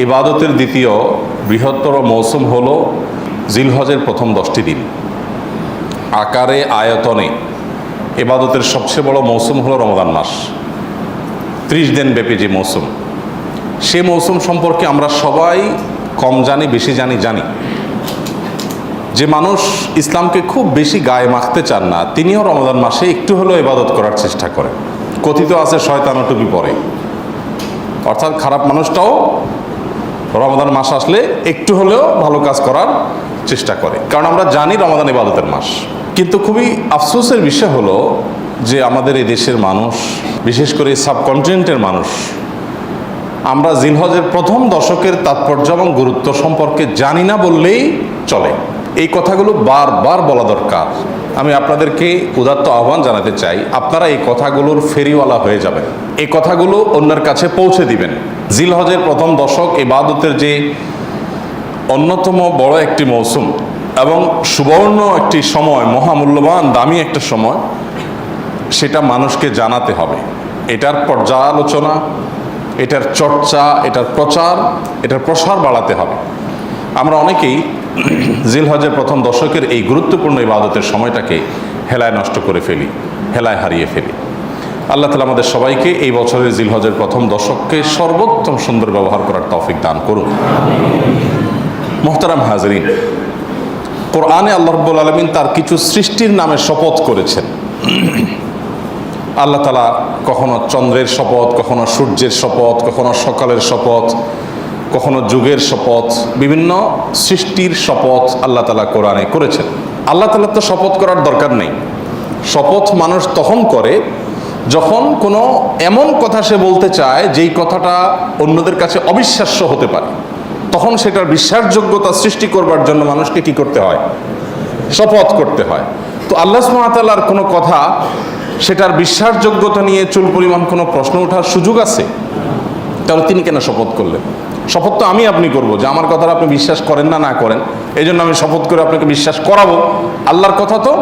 ইবাদতের দ্বিতীয় বৃহত্তর মৌসুম হল জিলহজের প্রথম 10টি দিন। আকারে আয়তনে ইবাদতের সবচেয়ে বড় মৌসুম হলো রমজান মাস, 30 দিন ব্যাপী যে মৌসুম। সে মৌসুম সম্পর্কে আমরা সবাই কম জানি বেশি জানি। যে মানুষ ইসলামকে খুব বেশি গায়ে মাখতে চান না, তিনিও রমজান মাসে একটু হলেও ইবাদত করার চেষ্টা করেন। কথিত আছে শয়তানও টুপি পরে, অর্থাৎ খারাপ মানুষটাও রমজান মাস আসলে একটু হলেও ভালো কাজ করার চেষ্টা করে, কারণ আমরা জানি রমজান ইবাদতের মাস। কিন্তু খুবই আফসোসের বিষয় হলো যে আমাদের এই দেশের মানুষ, বিশেষ করে সাবকন্টিনেন্টের মানুষ, আমরা জিলহজের প্রথম দশকের তাৎপর্য এবং গুরুত্ব সম্পর্কে জানি না বললেই চলে। এই কথাগুলো বারবার বলা দরকার। আমি আপনাদেরকে উদাত্ত আহ্বান জানাতে চাই, আপনারা এই কথাগুলোর ফেরিওয়ালা হয়ে যাবেন, এই কথাগুলো অন্যের কাছে পৌঁছে দিবেন। জিলহজের প্রথম দশক ইবাদতের যে অন্যতম বড় একটি মৌসুম এবং সুবর্ণ একটি সময়, মহামূল্যবান দামি একটা সময়, সেটা মানুষকে জানাতে হবে। এটার পর্যালোচনা, এটার চর্চা, এটার প্রচার, এটার প্রসার বাড়াতে হবে। আমরা অনেকেই জিলহজের প্রথম দশকের এই গুরুত্বপূর্ণ ইবাদতের সময়টাকে হেলায় নষ্ট করে ফেলি, হেলায় হারিয়ে ফেলি। আল্লাহ তাআলা আমাদের সবাইকে এই বছরের জিলহজের প্রথম দশককে সর্বোত্তম সুন্দর ব্যবহার করার তৌফিক দান করুন। মুহতারাম হাজরিন, কোরআনে আল্লাহ রাব্বুল আলামিন তার কিছু সৃষ্টির নামে শপথ করেছেন। আল্লাহ তাআলা কখনো চন্দ্রের শপথ, কখনো সূর্যের শপথ, কখনো সকালের শপথ, কখনো যুগের শপথ, বিভিন্ন সৃষ্টির শপথ আল্লাহ তাআলা কোরআনে করেছেন। আল্লাহ তাআলা তো শপথ করার দরকার নেই। শপথ মানুষ তখন করে যখন কোনো এমন কথা সে বলতে চায় যেই কথাটা অন্যদের কাছে অবিশ্বাস্য হতে পারে, তখন সেটার বিশ্বাসযোগ্যতা সৃষ্টি করবার জন্য মানুষকে কি করতে হয়? শপথ করতে হয়। তো আল্লাহ সুবহানাহু ওয়া তাআলার কোনো কথা, সেটার বিশ্বাসযোগ্যতা নিয়ে চুল পরিমাণ কোনো প্রশ্ন ওঠার সুযোগ আছে? তাহলে তিনি কেন শপথ করলেন? শপথ তো আমি আপনি করবো, যে আমার কথাটা আপনি বিশ্বাস করেন না করেন, এই জন্য আমি শপথ করে আপনাকে বিশ্বাস করাবো। আল্লাহর কথা তো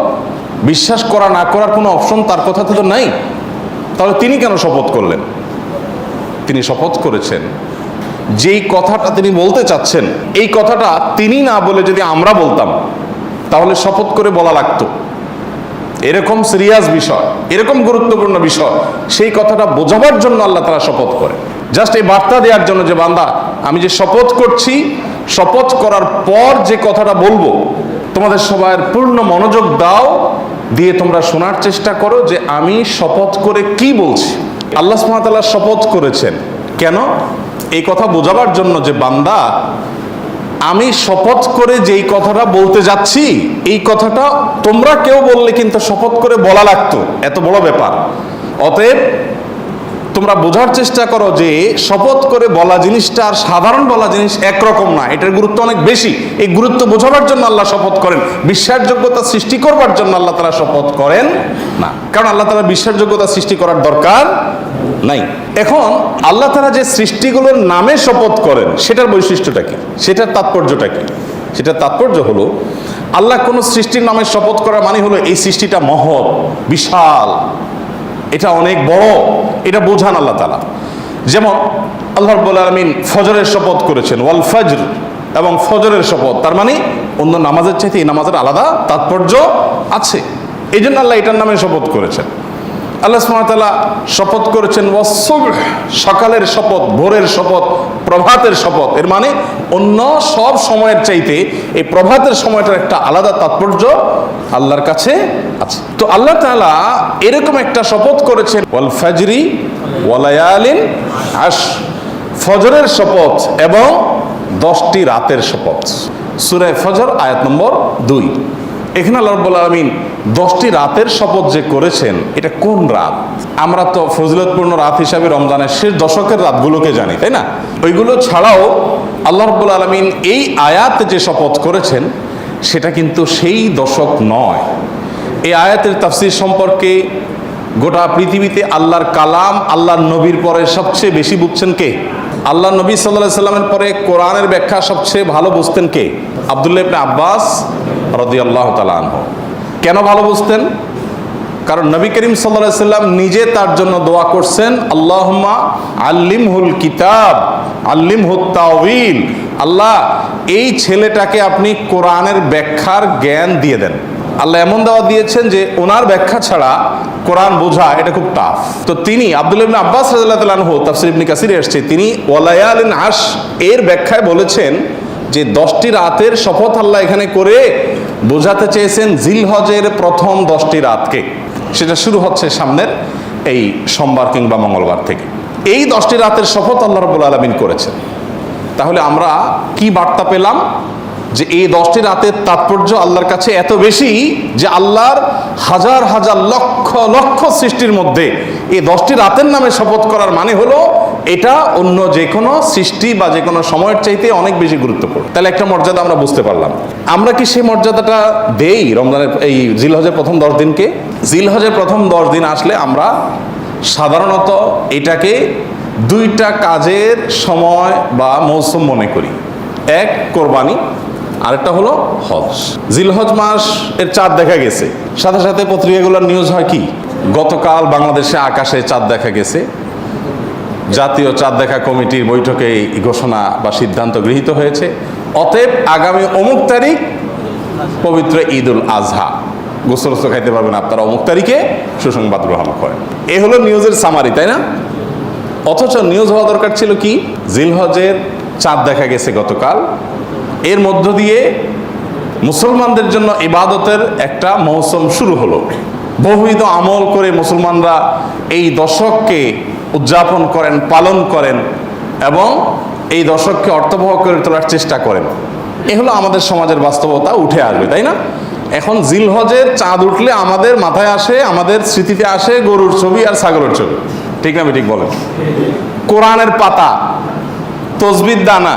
বিশ্বাস করা না করার কোনো অপশন তার কথাতে তো নাই। তাহলে তিনি কেন শপথ করলেন? তিনি শপথ করেছেন যেই কথাটা তিনি বলতে চাচ্ছেন, এই কথাটা তিনি না বলে যদি আমরা বলতাম তাহলে শপথ করে বলা লাগতো। এরকম সিরিয়াস বিষয়, এরকম গুরুত্বপূর্ণ বিষয়, সেই কথাটা বোঝাবার জন্য আল্লাহ তাআলা শপথ করেন। জাস্ট এই বার্তা দেওয়ার জন্য যে বান্দা, আমি যে শপথ করছি, শপথ করার পর যে কথাটা বলবো, তোমাদের সবার পূর্ণ মনোযোগ দাও, দিয়ে তোমরা শোনার চেষ্টা করো যে আমি শপথ করে কি বলছি। আল্লাহ সুবহানাহু ওয়া তাআলা শপথ করেছেন কেন? এই কথা বোঝাবার জন্য যে বান্দা, আমি শপথ করে যেই কথাটা বলতে যাচ্ছি, এই কথাটা তোমরা কেউ বললে কিন্তু শপথ করে বলা লাগতো, এত বড় ব্যাপার। অতএব তোমরা বোঝার চেষ্টা করো যে শপথ করে বলা জিনিসটা আর সাধারণ বলা জিনিস একরকম না, এটার গুরুত্ব অনেক বেশি। এই গুরুত্ব বোঝাবার জন্য আল্লাহ শপথ করেন, বিশ্বাসযোগ্যতা সৃষ্টি করবার জন্য আল্লাহ তাআলা শপথ করেন না, কারণ আল্লাহ তাআলা বিশ্বাসযোগ্যতা সৃষ্টি করার দরকার নাই। এখন আল্লাহ তাআলা যে সৃষ্টিগুলোর নামে শপথ করেন, সেটার বৈশিষ্ট্যটা কি, সেটার তাৎপর্যটা কি? সেটার তাৎপর্য হলো, আল্লাহ কোনো সৃষ্টির নামে শপথ করা মানে হলো এই সৃষ্টিটা মহৎ, বিশাল, এটা অনেক বড়, এটা বোঝান আল্লাহ তাআলা। যেমন আল্লাহ রাব্বুল আলামিন ফজরের শপথ করেছেন, ওয়াল ফজর, এবং ফজরের শপথ, তার মানে অন্য নামাজের চাইতে এই নামাজের আলাদা তাৎপর্য আছে, এই জন্য আল্লাহ এটার নামে শপথ করেছেন। আল্লাহ সুবহানাহু ওয়া তাআলা শপথ করেছেন ওয়াস-সুবহ, সকালের শপথ, ভোরের শপথ, প্রভাতের শপথ। এর মানে অন্য সব সময়ের চাইতে এই প্রভাতের সময়টার একটা আলাদা তাৎপর্য আল্লাহর কাছে আছে। তো আল্লাহ তাআলা এরকম একটা শপথ করেছেন, ওয়াল ফাজরি ওয়া লায়ালিন আশর, ফজরের শপথ এবং 10টি রাতের শপথ। সূরা ফজর আয়াত নম্বর 2। এখানে আল্লাহ রাব্বুল আলামিন 10টি রাতের শপথ যে করেছেন, এটা কোন রাত? আমরা তো ফজিলতপূর্ণ রাত হিসাবে রমজানের শেষ দশকের রাতগুলোকে জানি, তাই না? ওইগুলো ছাড়াও আল্লাহ রাব্বুল আলামিন এই আয়াতে যে শপথ করেছেন, সেটা কিন্তু সেই দশক নয়। এই আয়াতের তাফসীর সম্পর্কে গোটা পৃথিবীতে আল্লাহর কালাম, আল্লাহর নবীর পরে সবচেয়ে বেশি বুঝছেন কে? আল্লাহ নবী সাল্লাল্লাহু আলাইহি সাল্লামের পরে কোরআনের ব্যাখ্যা সবচেয়ে ভালো বুঝতেন কে? আব্দুল্লাহ ইবনে আব্বাস রাদিয়াল্লাহু তাআলা আনহু। কেন ভালো বুঝতেন? কারণ নবী করিম সাল্লাল্লাহু আলাইহি সাল্লাম নিজে তার জন্য দোয়া করছেন, আল্লাহুম্মা আল্লিমহুল কিতাব আল্লিমহুত তাওয়িল, আল্লাহ এই ছেলেটাকে আপনি কোরআনের ব্যাখ্যার জ্ঞান দিয়ে দেন। আল্লাহ এমন দাওয়াত দিয়েছেন যে ওনার ব্যাখ্যা ছাড়া কোরআন বোঝা এটা খুব টাফ। তো তিনি আব্দুল্লাহ ইবনে আব্বাস রাদিয়াল্লাহু তাআলা আনহু তাফসীর ইবনে কাসিরে এসেছে, তিনি ওয়ালায়ালিন আশ এর ব্যাখ্যায় বলেছেন যে 10টি রাতের শপথ আল্লাহ এখানে করে বোঝাতে চেয়েছেন জিলহজের প্রথম 10টি রাতকে। সেটা শুরু হচ্ছে সামনের এই সোমবার কিংবা মঙ্গলবার থেকে। এই 10টি রাতের শপথ আল্লাহ রাব্বুল আলামিন করেছেন। তাহলে আমরা কি বার্তা পেলাম? যে এই 10টি রাতের তাৎপর্য আল্লাহর কাছে এত বেশি যে আল্লাহর হাজার হাজার লক্ষ লক্ষ সৃষ্টির মধ্যে এই 10টি রাতের নামে শপথ করার মানে হলো এটা অন্য যে কোনো সৃষ্টি বা যে কোনো সময়ের চাইতে অনেক বেশি গুরুত্বপূর্ণ। তাহলে একটা মর্যাদা আমরা বুঝতে পারলাম। আমরা কি সেই মর্যাদাটা দেই রমজানের এই জিলহজের প্রথম 10 দিনকে? জিলহজের প্রথম 10 দিন আসলে আমরা সাধারণত এটাকে 2টা কাজের সময় বা মৌসুম মনে করি। এক, কোরবানি, আরেকটা হলো হজ। জিলহজ মাস এর চাঁদ দেখা গেছে, সাথে সাথে পত্রিকাগুলোর নিউজ হয় কি, গতকাল বাংলাদেশে আকাশে চাঁদ দেখা গেছে, জাতীয় চাঁদ দেখা কমিটির বৈঠকে এই ঘোষণা বা সিদ্ধান্ত গৃহীত হয়েছে, অতএব আগামী অমুক তারিখ পবিত্র ঈদুল আজহা, গোসল খাইতে পারবেন আপনারা অমুক তারিখে, সুসংবাদ গ্রহণ করেন। এ হলো নিউজের সামারি, তাই না? অথচ নিউজ হওয়া দরকার ছিল কি, জিলহজের চাঁদ দেখা গেছে গতকাল, এর মধ্য দিয়ে মুসলমানদের জন্য ইবাদতের একটা মৌসুম শুরু হলো। বহুবিধ আমল করে মুসলমানরা এই দশককে উদযাপন করেন, পালন করেন এবং এই দশককে অর্থবহ করে তোলার চেষ্টা করেন। এ হলো আমাদের সমাজের বাস্তবতা, উঠে আসবে, তাই না? এখন জিলহজের চাঁদ উঠলে আমাদের মাথায় আসে, আমাদের স্মৃতিতে আসে গরুর ছবি আর ছাগলের ছবি, ঠিক না? ঠিক বলেন। কোরআনের পাতা, তসবির দানা,